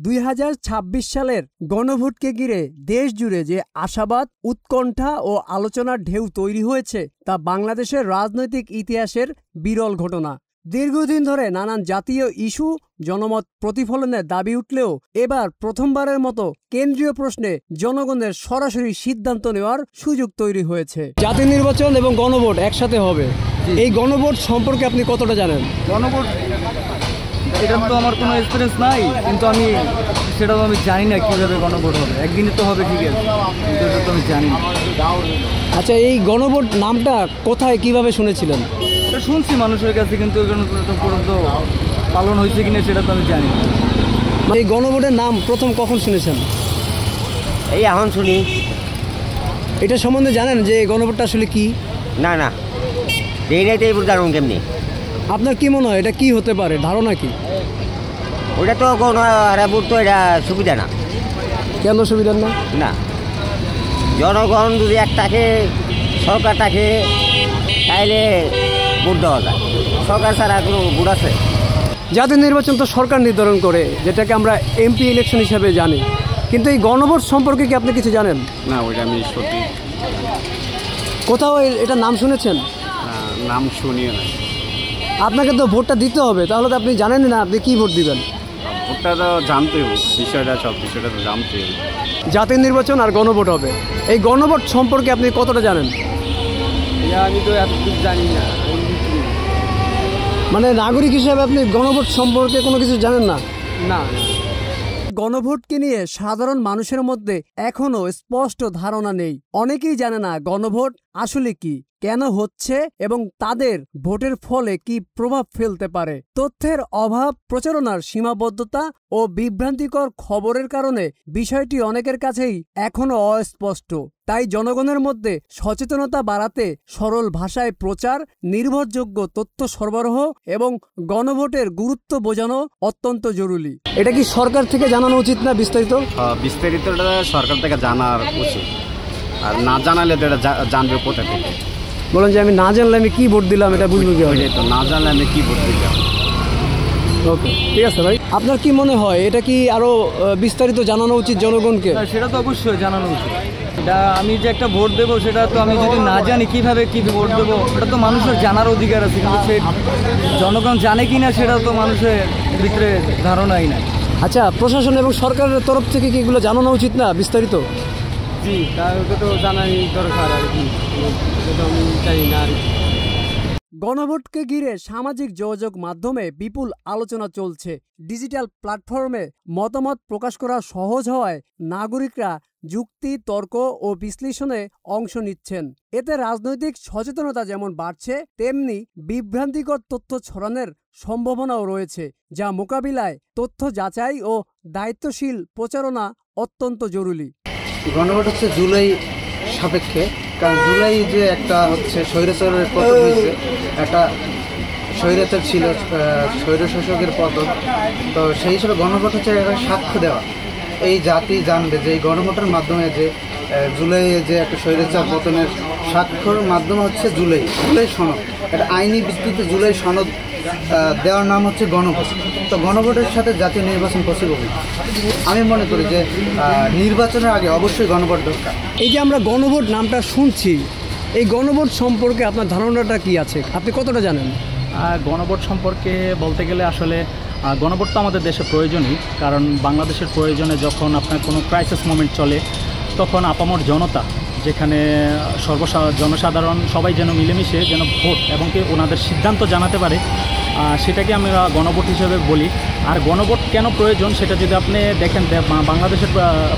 2026 সালের গণভোটকে ঘিরে দেশ জুড়ে যে আশাবাদ, উৎকণ্ঠা ও আলোচনার ঢেউ তৈরি হয়েছে তা বাংলাদেশের রাজনৈতিক ইতিহাসের বিরল ঘটনা। দীর্ঘদিন ধরে নানান জাতীয় ইস্যু জনমত প্রতিফলনের দাবি উঠলেও এবার প্রথমবারের মতো কেন্দ্রীয় প্রশ্নে জনগণের সরাসরি সিদ্ধান্ত নেওয়ার সুযোগ তৈরি হয়েছে। জাতীয় নির্বাচন এবং গণভোট একসাথে হবে, এই গণভোট সম্পর্কে আপনি কতটা জানেন? গণভোট এটা তো আমার কোনো এক্সপিরিয়েন্স নাই, কিন্তু আমি সেটাও আমি জানি না কীভাবে গণভোট হবে। একদিনে তো হবে ঠিক আছে, কিন্তু এটা তো আমি জানি না। আচ্ছা, এই গণভোট নামটা কোথায় কিভাবে শুনেছিলেন? এটা শুনছি মানুষের কাছে, কিন্তু পর্যন্ত পালন হয়েছে কিনা সেটা তো আমি জানি না। এই গণভোটের নাম প্রথম কখন শুনেছেন? এই এখন শুনি। এটা সম্বন্ধে জানেন যে গণভোটটা আসলে কি? না না, এই নাই তো এই জানুন কেমনি। আপনার কি মনে হয় এটা কি হতে পারে, ধারণা কি? ওটা তো কোনো ভোট তো এটা সুবিধা না। কেন সুবিধা না? না, জনগণ যদি একটাকে সরকারটাকে তাইলে ভোট দেওয়া যায়, সরকার ছাড়া কোনো ভোট আছে? জাতীয় নির্বাচন তো সরকার নির্ধারণ করে, যেটাকে আমরা এমপি ইলেকশন হিসাবে জানি, কিন্তু এই গণভোট সম্পর্কে কি আপনি কিছু জানেন? না, ওইটা আমি সত্যি কোথাও এটা নাম শুনেছেন? নাম শুনিও না। আপনাকে তো ভোটটা দিতে হবে, তাহলে তো আপনি জানেন না আপনি কি ভোট দিবেন। ভোটটা তো জানতে হবে, সব বিষয়টা তো জানতে হবে। জাতীয় নির্বাচন আর গণভোট হবে, এই গণভোট সম্পর্কে আপনি কতটা জানেন? আমি তো এতটুকু জানি না। মানে নাগরিক হিসেবে আপনি গণভোট সম্পর্কে কোনো কিছু জানেন না? না। গণভোটকে নিয়ে সাধারণ মানুষের মধ্যে এখনো স্পষ্ট ধারণা নেই। অনেকেই জানে না গণভোট আসলে কি, কেন হচ্ছে এবং তাদের ভোটের ফলে কি প্রভাব ফেলতে পারে। তথ্যের অভাব, প্রচারণার সীমাবদ্ধতা ও বিভ্রান্তিকর খবরের কারণে বিষয়টি অনেকের কাছেই এখনো অস্পষ্ট। তাই জনগণের মধ্যে সচেতনতা বাড়াতে সরল ভাষায় প্রচার, নির্ভরযোগ্য তথ্য সরবরাহ এবং গণভোটের গুরুত্ব বোঝানো অত্যন্ত জরুরি। এটা কি সরকার থেকে জানানো উচিত না বিস্তারিত? বিস্তারিতটা সরকার থেকে জানার উচিত, আর না জানালে তো এটা জানবে কোথা থেকে। বলেন যে আমি না জানলে আমি কি ভোট দিলাম এটা বুঝবো কি? তো না জানলে আমি কি ভোট দিলাম। ওকে, ঠিক আছে ভাই। আপনার কি মনে হয় এটা কি আরো বিস্তারিত জানানো উচিত জনগণকে? সেটা তো অবশ্যই জানানো উচিত। এটা আমি যে একটা ভোট দেবো, সেটা তো আমি যদি না জানি কিভাবে কি ভোট দেবো, এটা তো মানুষের জানার অধিকার আছে, কিন্তু সে জনগণ জানে কি না সেটা তো মানুষের ভিতরে ধারণাই নাই। আচ্ছা, প্রশাসন এবং সরকারের তরফ থেকে কি এগুলো জানানো উচিত না বিস্তারিত? জি, তাদেরকে তো জানাই দরকার আর কি, এটা আমি চাই না আর কি। গণভোটকে ঘিরে সামাজিক যোগাযোগ মাধ্যমে বিপুল আলোচনা চলছে। ডিজিটাল প্ল্যাটফর্মে মতামত প্রকাশ করা সহজ হওয়ায় নাগরিকরা যুক্তি, তর্ক ও বিশ্লেষণে অংশ নিচ্ছেন। এতে রাজনৈতিক সচেতনতা যেমন বাড়ছে, তেমনি বিভ্রান্তিকর তথ্য ছড়ানোর সম্ভাবনাও রয়েছে, যা মোকাবিলায় তথ্য যাচাই ও দায়িত্বশীল প্রচারণা অত্যন্ত জরুরি। গণভোট হচ্ছে জুলাই সাপেক্ষে, কারণ জুলাই যে একটা হচ্ছে স্বৈরাচারের পতন হয়েছে, একটা স্বৈরাচার ছিল, স্বৈরশাসকের পতন, তো সেই হিসেবে গণভোট হচ্ছে একটা সাক্ষ্য দেওয়া। এই জাতি জানবে যে এই গণভোটের মাধ্যমে যে জুলাইয়ে যে একটা স্বৈরাচার পতনের সাক্ষ্যর মাধ্যমে হচ্ছে জুলাই সনদ, একটা আইনি ভিত্তিতে জুলাই সনদ দেওয়ার নাম হচ্ছে গণভোট। তো গণভোটের সাথে জাতীয় নির্বাচন পসিবল। আমি মনে করি যে নির্বাচনের আগে অবশ্যই গণভোট দরকার। এই যে আমরা গণভোট নামটা শুনছি, এই গণভোট সম্পর্কে আপনার ধারণাটা কি আছে, আপনি কতটা জানেন? গণভোট সম্পর্কে বলতে গেলে আসলে গণভোট তো আমাদের দেশে প্রয়োজনই, কারণ বাংলাদেশের প্রয়োজনে যখন আপনার কোনো ক্রাইসিস মোমেন্ট চলে, তখন আপামর জনতা, যেখানে জনসাধারণ সবাই যেন মিলেমিশে যেন ভোট এবং কি ওনাদের সিদ্ধান্ত জানাতে পারে, সেটাকে আমি গণভোট হিসেবে বলি। আর গণভোট কেন প্রয়োজন সেটা যদি আপনি দেখেন, বাংলাদেশের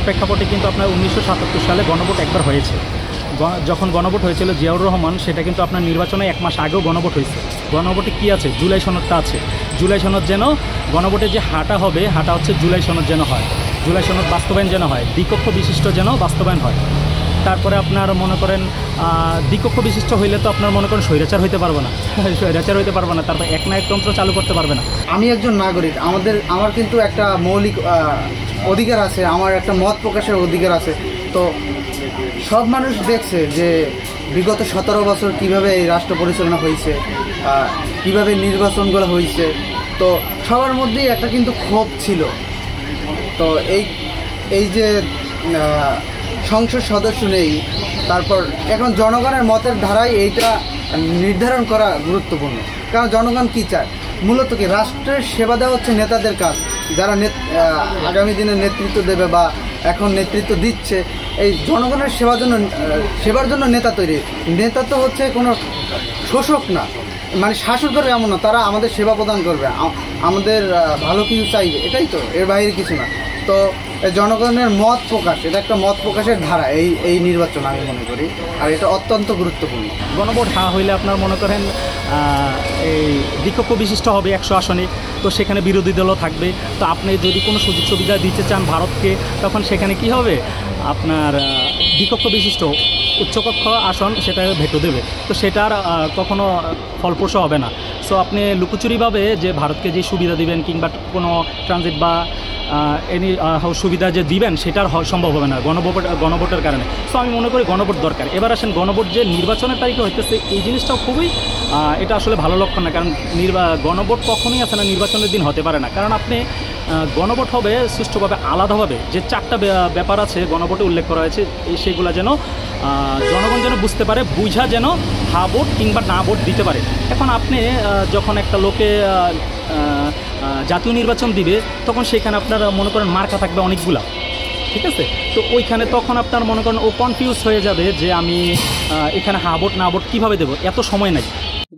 প্রেক্ষাপটে কিন্তু আপনার 1977 সালে গণভোট একবার হয়েছে। যখন গণভোট হয়েছিল জিয়াউর রহমান, সেটা কিন্তু আপনার নির্বাচনে 1 মাস আগেও গণভোট হয়েছে। গণভোটে কি আছে? জুলাই সনদটা আছে। জুলাই সনদ যেন গণভোটে যে হাঁটা হবে, হাঁটা হচ্ছে জুলাই সনদ যেন হয়, জুলাই সনদ বাস্তবায়ন যেন হয়, দ্বিকক্ষ বিশিষ্ট যেন বাস্তবায়ন হয়। তারপরে আপনার মনে করেন দ্বিকক্ষ বিশিষ্ট হইলে তো আপনার মনে করেন স্বৈরাচার হইতে পারবে না, তারপর একনায়কতন্ত্র চালু করতে পারবে না। আমি একজন নাগরিক, আমার কিন্তু একটা মৌলিক অধিকার আছে, আমার একটা মত প্রকাশের অধিকার আছে। তো সব মানুষ দেখছে যে বিগত 17 বছর কিভাবে এই রাষ্ট্র পরিচালনা হয়েছে, কিভাবে নির্বাচনগুলো হয়েছে। তো সবার মধ্যেই একটা কিন্তু ক্ষোভ ছিল তো এই যে সংসদ সদস্য নেই, তারপর এখন জনগণের মতের ধারায় এইটা নির্ধারণ করা গুরুত্বপূর্ণ। কারণ জনগণ কি চায়, মূলত কি রাষ্ট্রের সেবা দেওয়া হচ্ছে নেতাদের কাজ, যারা আগামী দিনে নেতৃত্ব দেবে বা এখন নেতৃত্ব দিচ্ছে। এই জনগণের সেবার জন্য নেতা তৈরি। নেতা তো হচ্ছে কোনো শোষক না, মানে শাসন করবে এমন না, তারা আমাদের সেবা প্রদান করবে, আমাদের ভালো কিছু চাইবে, এটাই তো, এর বাইরে কিছু না। তো জনগণের মত প্রকাশ, এটা একটা মত প্রকাশের ধারা এই নির্বাচন আমি মনে করি, আর এটা অত্যন্ত গুরুত্বপূর্ণ। গণভোট হইলে আপনার মনে করেন এই দ্বিকক্ষ বিশিষ্ট হবে 100 আসনে, তো সেখানে বিরোধী দলও থাকবে। তো আপনি যদি কোনো সুযোগ সুবিধা দিতে চান ভারতকে, তখন সেখানে কি হবে, আপনার দ্বিকক্ষ বিশিষ্ট উচ্চকক্ষ আসন সেটা ভেটো দেবে, তো সেটার কখনো ফলপ্রসূ হবে না। সো আপনি লুকোচুরিভাবে যে ভারতকে যে সুবিধা দিবেন কিংবা কোনো ট্রানজিট বা এনি সুবিধা যে দিবেন সেটার সম্ভব হবে না গণভোটের কারণে। সো আমি মনে করি গণভোট দরকার। এবার আসেন গণভোট যে নির্বাচনের তারিখে হইতেছে, এই জিনিসটাও খুবই এটা আসলে ভালো লক্ষণ না। কারণ গণভোট কখনোই আছে না নির্বাচনের দিন হতে পারে না। কারণ আপনি গণভোট হবে সুষ্ঠুভাবে আলাদাভাবে, যে 4টা ব্যাপার আছে গণভোটে উল্লেখ করা হয়েছে, সেগুলো যেন জনগণ যেন বুঝতে পারে, বুঝা যেন হা ভোট কিংবা না ভোট দিতে পারে। এখন আপনি যখন একটা লোকে জাতীয় নির্বাচন দিবে, তখন সেখানে আপনার মনে করেন মার্কা থাকবে অনেকগুলা, ঠিক আছে? তো ওইখানে তখন আপনার মনে করেন ও কনফিউজ হয়ে যাবে যে আমি এখানে হা ভোট না ভোট কীভাবে দেবো, এত সময় নাই।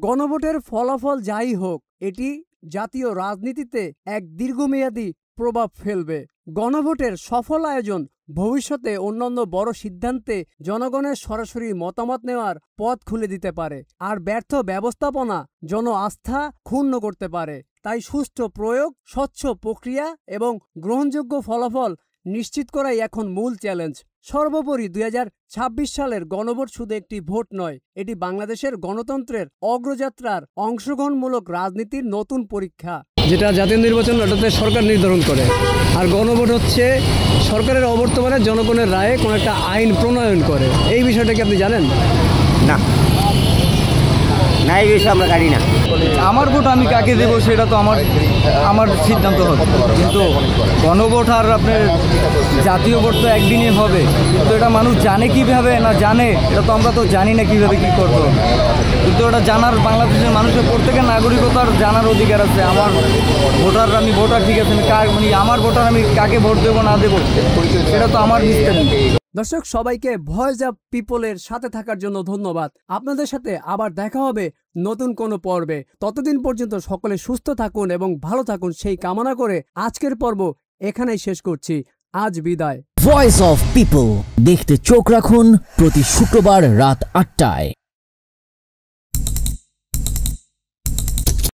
গণভোটের ফলাফল যাই হোক, এটি জাতীয় রাজনীতিতে এক দীর্ঘমেয়াদী প্রভাব ফেলবে। গণভোটের সফল আয়োজন ভবিষ্যতে অন্যান্য বড় সিদ্ধান্তে জনগণের সরাসরি মতামত নেওয়ার পথ খুলে দিতে পারে, আর ব্যর্থ ব্যবস্থাপনা জন আস্থা ক্ষুণ্ণ করতে পারে। তাই সুষ্ঠু প্রয়োগ, স্বচ্ছ প্রক্রিয়া এবং গ্রহণযোগ্য ফলাফল নিশ্চিত করাই এখন মূল চ্যালেঞ্জ। সর্বোপরি 2026 সালের গণভোট শুধু একটি ভোট নয়, এটি বাংলাদেশের গণতন্ত্রের অগ্রযাত্রার অংশগ্রহণমূলক রাজনীতির নতুন পরীক্ষা। যেটা জাতীয় নির্বাচন ওটাতে সরকার নির্ধারণ করে, আর গণভোট হচ্ছে সরকারের অবর্তমানে জনগণের রায়ে কোনো একটা আইন প্রণয়ন করে। এই বিষয়টা কি আপনি জানেন? না, এই বিষয়ে আমরা জানি না। আমার ভোট আমি কাকে দেবো সেটা তো আমার সিদ্ধান্ত হবে, কিন্তু গণভোট আর আপনার জাতীয় ভোট তো একদিনই হবে। তো এটা মানুষ জানে কিভাবে না জানে, এটা তো আমরা তো জানি না কিভাবে কি করবো, কিন্তু এটা জানার বাংলাদেশের মানুষের প্রত্যেকের নাগরিকতার জানার অধিকার আছে। আমার আমি ভোটার, ঠিক আছে, আমার ভোটার, আমি কাকে ভোট দেবো না দেবো সেটা তো আমার বিস্তার নেই। দর্শক, সবাইকে ভয়েস অফ পিপলের সাথে থাকার জন্য ধন্যবাদ। আপনাদের সাথে আবার দেখা হবে নতুন কোনো পর্বে। ততদিন পর্যন্ত সকলে সুস্থ থাকুন এবং ভালো থাকুন সেই কামনা করে আজকের পর্ব এখানেই শেষ করছি। আজ বিদায়। ভয়েস অফ পিপল দেখতে চোখ রাখুন প্রতি শুক্রবার রাত 8টায়।